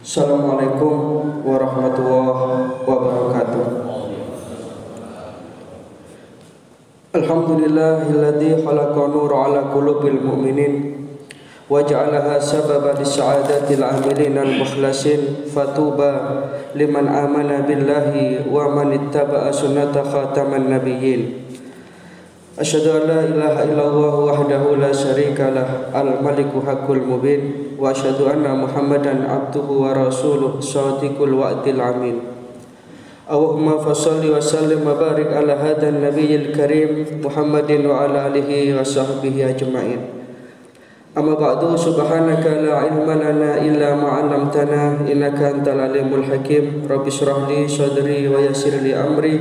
Assalamualaikum warahmatullahi wabarakatuh. Alhamdulillahilladzi khalaqa nura ala qulubil mu'minin wa ja'alaha sababan lis'adatil 'amilin al-mukhlasin fatuba liman amana billahi wa man ittaba'a sunnata khataman nabiyyin. Asyhadu an la ilaha illallah wahdahu la syarika lah al-maliku haqqul mubin wa asyhadu anna Muhammadan abduhu wa rasuluh shadiqul wa'dil amin. Allahumma fashalli wa sallim wa barik ala hadan nabiyil karim Muhammadin wa ala alihi wa sahbihi ajma'in. Amma ba'du, subhanaka la ilma lana illa ma 'allamtana innaka antal alimul hakim. Rabbi shrah li sadri wa yassir li amri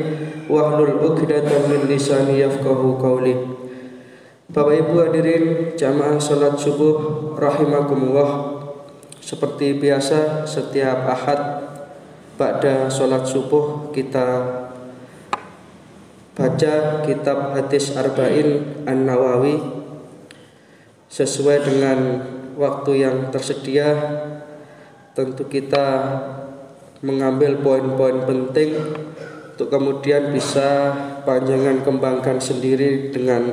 wahlul 'uqdatam min lisani yafqahu qawli. Bapak Ibu hadirin jamaah salat subuh rahimakumullah. Seperti biasa setiap Ahad ba'da salat subuh kita baca kitab hadis Arba'in An-Nawawi sesuai dengan waktu yang tersedia. Tentu kita mengambil poin-poin penting untuk kemudian bisa panjangan kembangkan sendiri dengan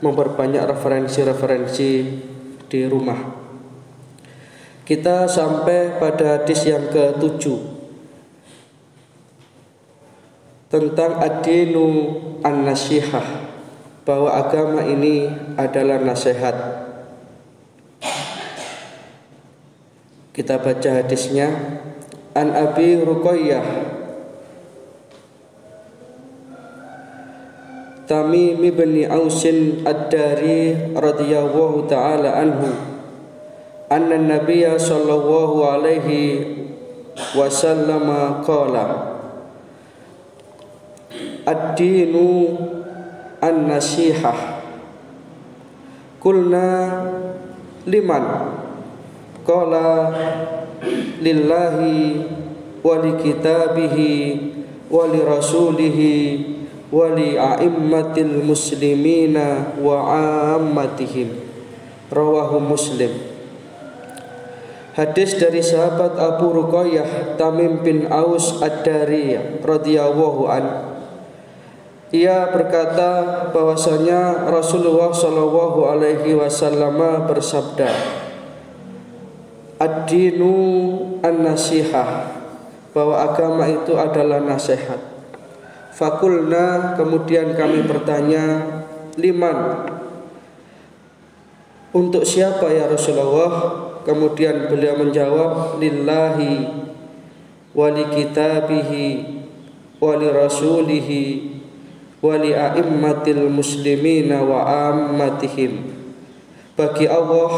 memperbanyak referensi-referensi di rumah. Kita sampai pada hadis yang ke-7 tentang ad-dinu an-nasihah, bahwa agama ini adalah nasihat. Kita baca hadisnya. An Abi Ruqayyah Tamim bin Ausin ad-Dari radhiyallahu ta'ala anhu anna an-nabiyya sallallahu alaihi wasallam qala ad-dinu an-nasihah. Qulna liman? Qala lillahi wa li kitabihi wa li rasulihi wa li a'immatil muslimina wa 'ammatihim. Rawahu Muslim. Hadis dari sahabat Abu Ruqayyah Tamim bin Aus ad-Dari radhiyallahu anhu. Ia berkata bahwasanya Rasulullah sallallahu alaihi wasallam bersabda, ad-dinu an-nasihah, bahwa agama itu adalah nasihat. Fakulna, kemudian kami bertanya, liman? Untuk siapa ya Rasulullah? Kemudian beliau menjawab, lillahi wa li kitabihi wa li rasulihi wali a'immatil muslimina wa ammatihim. Bagi Allah,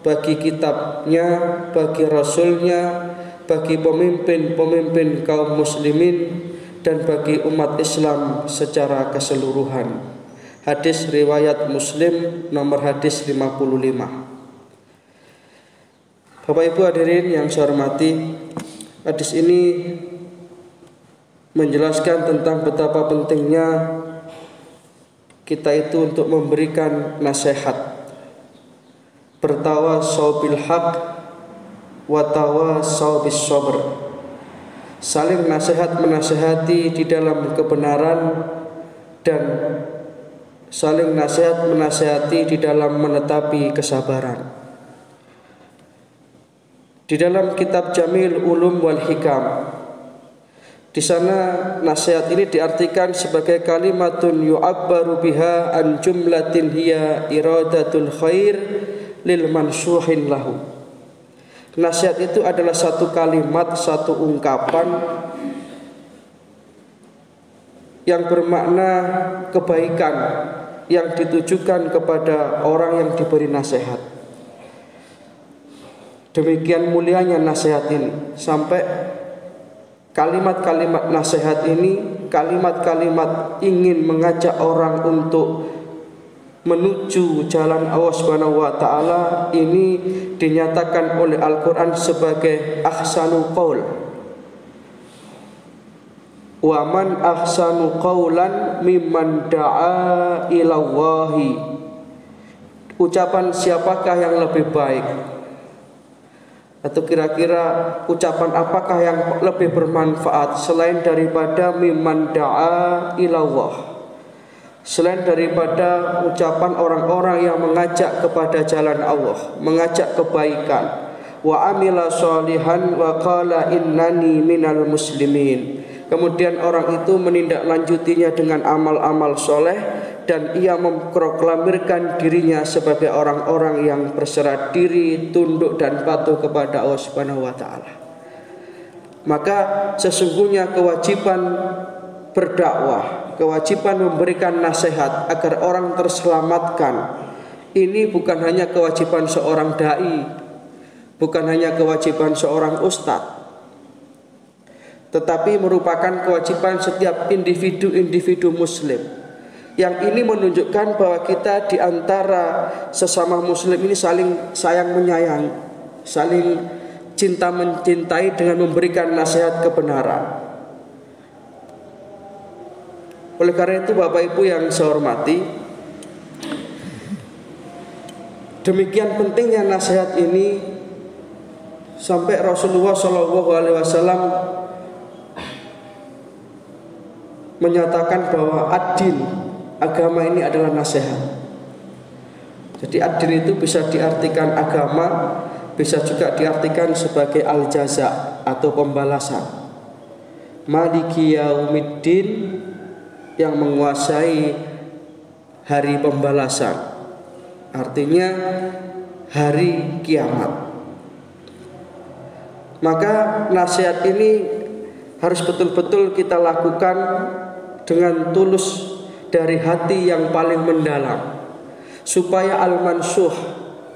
bagi kitabnya, bagi rasulnya, bagi pemimpin-pemimpin kaum muslimin, dan bagi umat Islam secara keseluruhan. Hadis riwayat Muslim, nomor hadis 55. Bapak Ibu hadirin yang saya hormati, hadis ini menjelaskan tentang betapa pentingnya kita itu untuk memberikan nasihat. Bertawasau bil haq wa tawasau bis sabr. Saling nasihat menasihati di dalam kebenaran dan saling nasihat menasihati di dalam menetapi kesabaran. Di dalam kitab Jamil Ulum wal Hikam, di sana nasihat ini diartikan sebagai kalimatun yu'abbaru biha an jumlatin hiya iradatul khair lil mansuhin lahu. Nasihat itu adalah satu kalimat, satu ungkapan yang bermakna kebaikan yang ditujukan kepada orang yang diberi nasihat. Demikian mulianya nasihat ini, sampai kalimat-kalimat nasihat ini, kalimat-kalimat ingin mengajak orang untuk menuju jalan Allah Subhanahu wa taala, ini dinyatakan oleh Al-Qur'an sebagai ahsanu qaul. Wa man ahsanu qaulan mimman da'a ilallahi. Ucapan siapakah yang lebih baik Atau kira-kira ucapan apakah yang lebih bermanfaat selain daripada mimman da'a ilallah, selain daripada ucapan orang-orang yang mengajak kepada jalan Allah, mengajak kebaikan, wa amila sholihan wa qala innani minal muslimin. Kemudian orang itu menindaklanjutinya dengan amal-amal soleh dan ia memproklamirkan dirinya sebagai orang-orang yang berserah diri, tunduk dan patuh kepada Allah Subhanahu wa taala. Maka sesungguhnya kewajiban berdakwah, kewajiban memberikan nasihat agar orang terselamatkan, ini bukan hanya kewajiban seorang dai, bukan hanya kewajiban seorang ustadz, tetapi merupakan kewajiban setiap individu-individu muslim. Yang ini menunjukkan bahwa kita di antara sesama muslim ini saling sayang menyayangi, saling cinta mencintai dengan memberikan nasihat kebenaran. Oleh karena itu Bapak Ibu yang saya hormati, demikian pentingnya nasihat ini sampai Rasulullah SAW menyatakan bahwa ad-din, agama ini adalah nasihat. Jadi ad-din itu bisa diartikan agama, bisa juga diartikan sebagai al-jaza atau pembalasan. Maliki yaumiddin, yang menguasai hari pembalasan, artinya hari kiamat. Maka nasihat ini harus betul-betul kita lakukan dengan tulus dari hati yang paling mendalam, supaya al-mansuh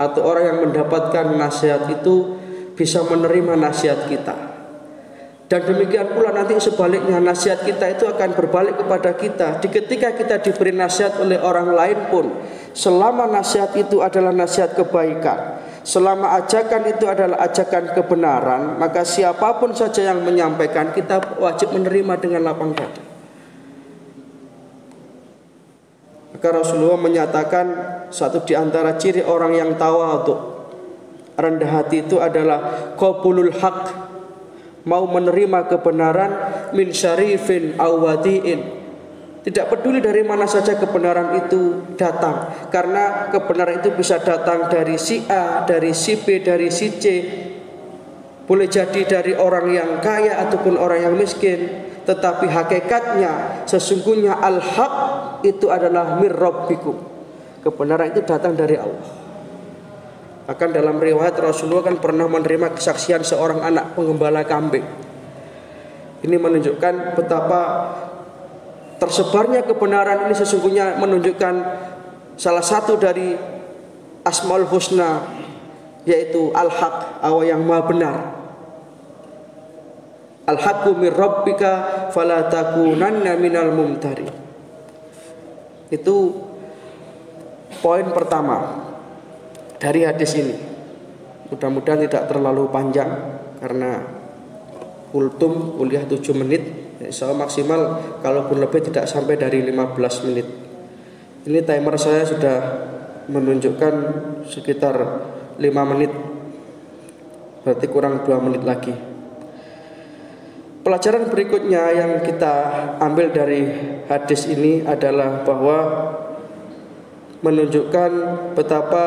atau orang yang mendapatkan nasihat itu bisa menerima nasihat kita. Dan demikian pula nanti sebaliknya, nasihat kita itu akan berbalik kepada kita. Ketika kita diberi nasihat oleh orang lain pun, selama nasihat itu adalah nasihat kebaikan, selama ajakan itu adalah ajakan kebenaran, maka siapapun saja yang menyampaikan, kita wajib menerima dengan lapang dada. Maka Rasulullah menyatakan satu di antara ciri orang yang tawadhu, rendah hati itu adalah qabulul haq, mau menerima kebenaran, min syarifin awadiin, tidak peduli dari mana saja kebenaran itu datang, karena kebenaran itu bisa datang dari si A, dari si B, dari si C, boleh jadi dari orang yang kaya ataupun orang yang miskin, tetapi hakikatnya sesungguhnya al-haq itu adalah mir rabbikum, kebenaran itu datang dari Allah. Bahkan dalam riwayat Rasulullah kan pernah menerima kesaksian seorang anak penggembala kambing. Ini menunjukkan betapa tersebarnya kebenaran ini sesungguhnya menunjukkan salah satu dari Asmaul Husna, yaitu Al-Haq, Allah yang Maha Benar. Al-Haqqu mir rabbika fala takunanna minal mumtari. Itu poin pertama dari hadis ini. Mudah-mudahan tidak terlalu panjang karena kultum kuliah 7 menit. Insya Allah maksimal kalaupun lebih tidak sampai dari 15 menit. Ini timer saya sudah menunjukkan sekitar 5 menit, berarti kurang 2 menit lagi. Pelajaran berikutnya yang kita ambil dari hadis ini adalah bahwa menunjukkan betapa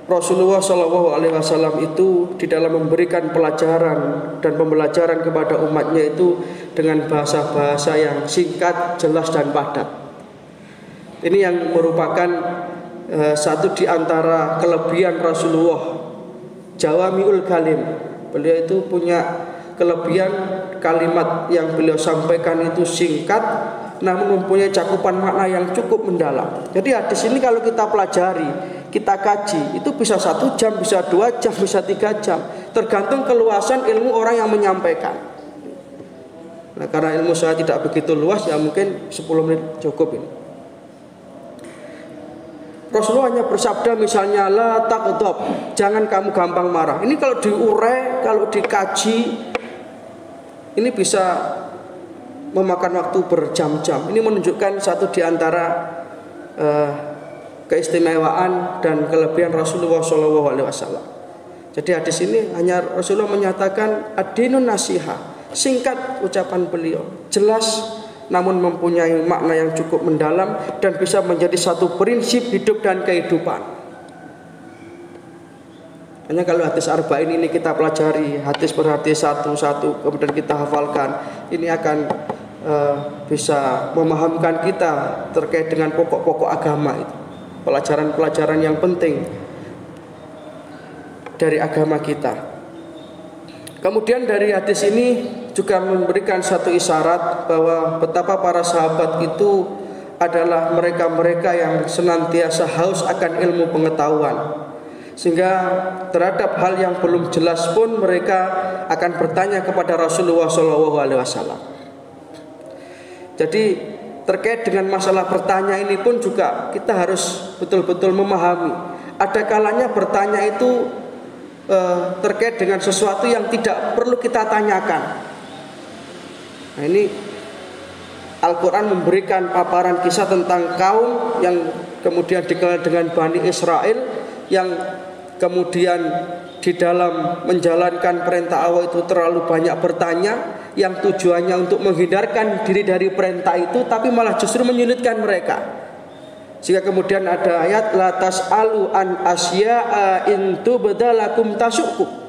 Rasulullah SAW itu di dalam memberikan pelajaran dan pembelajaran kepada umatnya itu dengan bahasa-bahasa yang singkat, jelas dan padat. Ini yang merupakan satu di antara kelebihan Rasulullah, jawami'ul kalim. Beliau itu punya kelebihan kalimat yang beliau sampaikan itu singkat, namun mempunyai cakupan makna yang cukup mendalam. Jadi hadis ini kalau kita pelajari, kita kaji, itu bisa 1 jam, bisa 2 jam, bisa 3 jam, tergantung keluasan ilmu orang yang menyampaikan. Nah, karena ilmu saya tidak begitu luas, ya mungkin 10 menit cukup ini. Rasulullah hanya bersabda misalnya la taqdhab, jangan kamu gampang marah. Ini kalau diurai, kalau dikaji, ini bisa memakan waktu berjam-jam. Ini menunjukkan satu di antara keistimewaan dan kelebihan Rasulullah SAW. Jadi hadis ini hanya Rasulullah menyatakan ad-dinun nasiha, singkat ucapan beliau, jelas namun mempunyai makna yang cukup mendalam dan bisa menjadi satu prinsip hidup dan kehidupan. Hanya kalau hadis arba'in ini kita pelajari hadis per hadis satu-satu, kemudian kita hafalkan, ini akan bisa memahamkan kita terkait dengan pokok-pokok agama itu, pelajaran-pelajaran yang penting dari agama kita. Kemudian dari hadis ini juga memberikan satu isyarat bahwa betapa para sahabat itu adalah mereka-mereka yang senantiasa haus akan ilmu pengetahuan, sehingga terhadap hal yang belum jelas pun mereka akan bertanya kepada Rasulullah SAW. Jadi terkait dengan masalah bertanya ini pun juga kita harus betul-betul memahami. Ada kalanya bertanya itu terkait dengan sesuatu yang tidak perlu kita tanyakan. Nah, ini Al-Quran memberikan paparan kisah tentang kaum yang kemudian dikenal dengan Bani Israel, yang kemudian di dalam menjalankan perintah Allah itu terlalu banyak bertanya, yang tujuannya untuk menghindarkan diri dari perintah itu, tapi malah justru menyulitkan mereka. Sehingga kemudian ada ayat la tas'alu an asya'a in tubdalakum tasukum.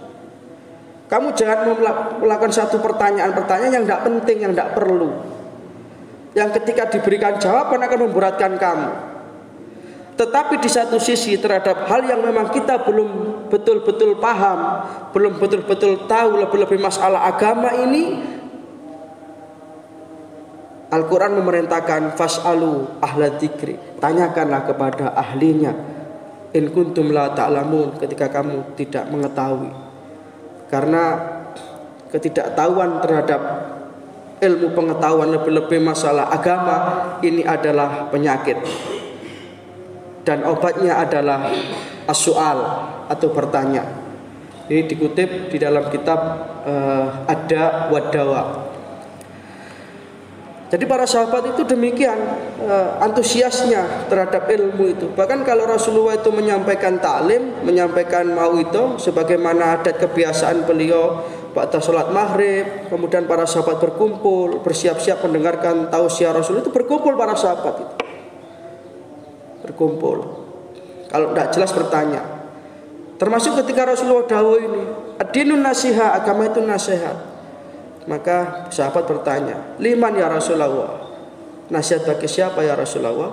Kamu jangan melakukan satu pertanyaan-pertanyaan yang tidak penting, yang tidak perlu, yang ketika diberikan jawaban akan memberatkan kamu. Tetapi di satu sisi terhadap hal yang memang kita belum betul-betul paham, belum betul-betul tahu lebih-lebih masalah agama ini, Al-Quran memerintahkan fas'alu ahla dzikri, tanyakanlah kepada ahlinya, in kuntum la ta'lamun, ketika kamu tidak mengetahui. Karena ketidaktahuan terhadap ilmu pengetahuan, lebih-lebih masalah agama, ini adalah penyakit, dan obatnya adalah as-su'al atau bertanya. Ini dikutip di dalam kitab Ad-Da' wad-Dawa. Jadi para sahabat itu demikian antusiasnya terhadap ilmu itu. Bahkan kalau Rasulullah itu menyampaikan ta'lim, menyampaikan mauidhah sebagaimana adat kebiasaan beliau pada sholat maghrib, kemudian para sahabat berkumpul, bersiap-siap mendengarkan tausiah Rasul, itu berkumpul para sahabat itu. Berkumpul. Kalau tidak jelas bertanya. Termasuk ketika Rasulullah dawuh ini, ad-dinun nasiha, agama itu nasihat. Maka sahabat bertanya, liman ya Rasulullah, nasihat bagi siapa ya Rasulullah?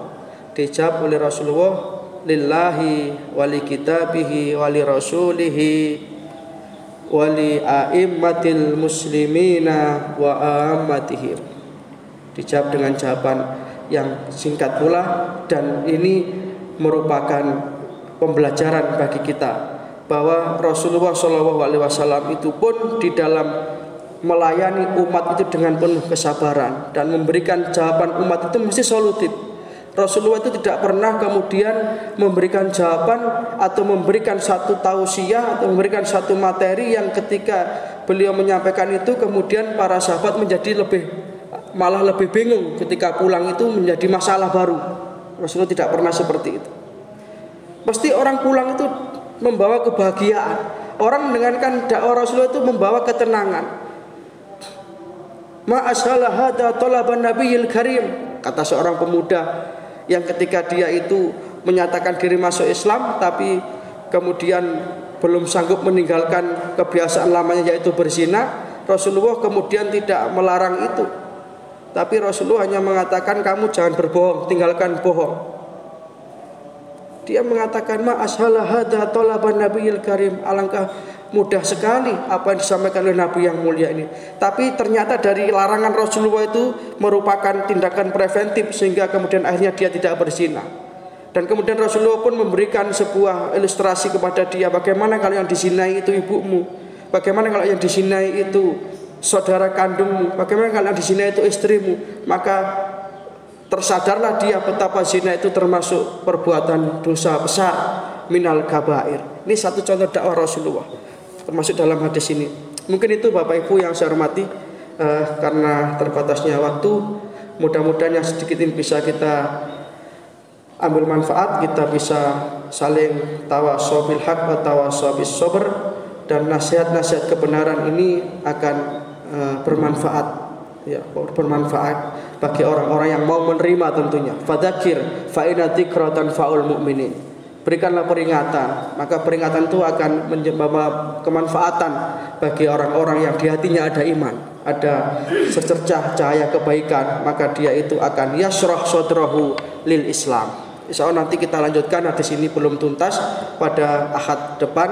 Dijawab oleh Rasulullah, lillahi wali kitabihi wali rasulihi wali a'immatil muslimina wa ammatihim. Dijawab dengan jawaban yang singkat pula, dan ini merupakan pembelajaran bagi kita bahwa Rasulullah SAW itu pun di dalam melayani umat itu dengan penuh kesabaran dan memberikan jawaban umat itu mesti solutif. Rasulullah itu tidak pernah kemudian memberikan jawaban atau memberikan satu tausiah atau memberikan satu materi yang ketika beliau menyampaikan itu kemudian para sahabat menjadi malah lebih bingung, ketika pulang itu menjadi masalah baru. Rasulullah tidak pernah seperti itu. Pasti orang pulang itu membawa kebahagiaan. Orang mendengarkan dakwah Rasulullah itu membawa ketenangan. Ma ashala hada talaban nabiyil karim, kata seorang pemuda yang ketika dia itu menyatakan diri masuk Islam tapi kemudian belum sanggup meninggalkan kebiasaan lamanya yaitu berzina. Rasulullah kemudian tidak melarang itu, tapi Rasulullah hanya mengatakan kamu jangan berbohong, tinggalkan bohong. Dia mengatakan ma ashala hada talaban nabiyil karim, alangkah mudah sekali apa yang disampaikan oleh Nabi yang mulia ini. Tapi ternyata dari larangan Rasulullah itu merupakan tindakan preventif sehingga kemudian akhirnya dia tidak berzina. Dan kemudian Rasulullah pun memberikan sebuah ilustrasi kepada dia, bagaimana kalau yang dizinai itu ibumu, bagaimana kalau yang dizinai itu saudara kandungmu, bagaimana kalau yang dizinai itu istrimu. Maka tersadarlah dia betapa zina itu termasuk perbuatan dosa besar, minal kabair. Ini satu contoh dakwah Rasulullah termasuk dalam hadis ini. Mungkin itu Bapak Ibu yang saya hormati, karena terbatasnya waktu, mudah-mudahan yang sedikit ini bisa kita ambil manfaat, kita bisa saling tawasau bil haq wa tawasau bis sabr. dan nasihat-nasihat kebenaran ini akan bermanfaat, ya, bermanfaat bagi orang-orang yang mau menerima tentunya. Fadzakir fa inna dzikra tanfa'ul mu'minin. Berikanlah peringatan, maka peringatan itu akan membawa kemanfaatan bagi orang-orang yang di hatinya ada iman, ada secercah cahaya kebaikan, maka dia itu akan yashrah sadrahu lil Islam. Insya Allah nanti kita lanjutkan, hadis ini belum tuntas pada Ahad depan.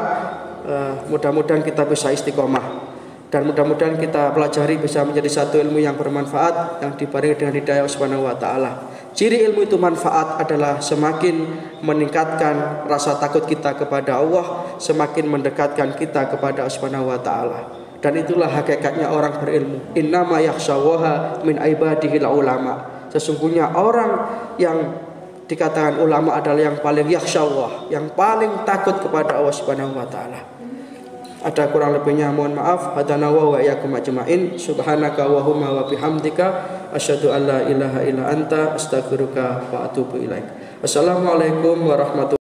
Mudah-mudahan kita bisa istiqomah dan mudah-mudahan kita pelajari bisa menjadi satu ilmu yang bermanfaat yang dibarengi dengan hidayah Subhanahu wa taala. Ciri ilmu itu manfaat adalah semakin meningkatkan rasa takut kita kepada Allah, semakin mendekatkan kita kepada Subhanahu wa taala. Dan itulah hakikatnya orang berilmu. Innama yakhshawaha min ibadihil ulama. Sesungguhnya orang yang dikatakan ulama adalah yang paling yakhshawah, yang paling takut kepada Allah Subhanahu wa taala. Ada kurang lebihnya mohon maaf. Hadana wa iyyakum ajmain. Subhanaka wa humma wa bihamdika asyhadu an la ilaha illa anta astaghfiruka wa atubu ilaik. Assalamualaikum warahmatullahi